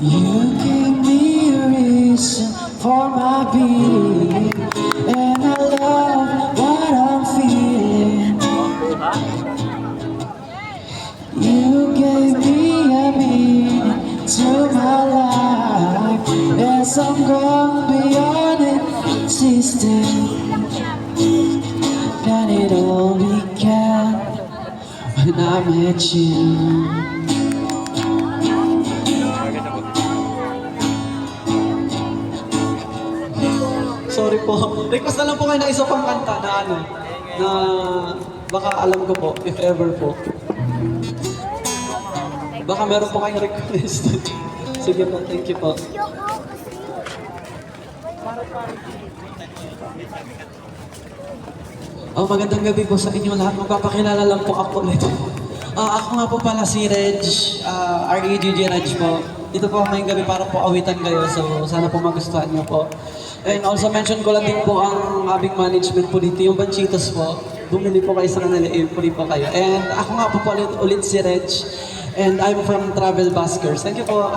You gave me a reason for my being, and I love what I'm feeling. You gave me a meaning to my life, as I'm gone beyond existing. Done it all began when I met you. Sorry po. Request na lang po kayo na isa pang kanta na ano, na baka alam ko po, if ever po. Baka meron po kayong request. Sige po, thank you po. Oh, magandang gabi po sa inyo lahat. Magpapakilala lang po ako ulit. Ako nga po pala si Reg, R-E-G-G Reg po. Dito po ngayong gabi para po awitan kayo, so sana po magustuhan niyo po. And also mention ko lang din po ang aming management po dito, yung Banchitos po. Bumili po kayo sa kanila, puli po kayo. And ako nga po ulit si Reg, and I'm from Travel Baskers. Thank you po.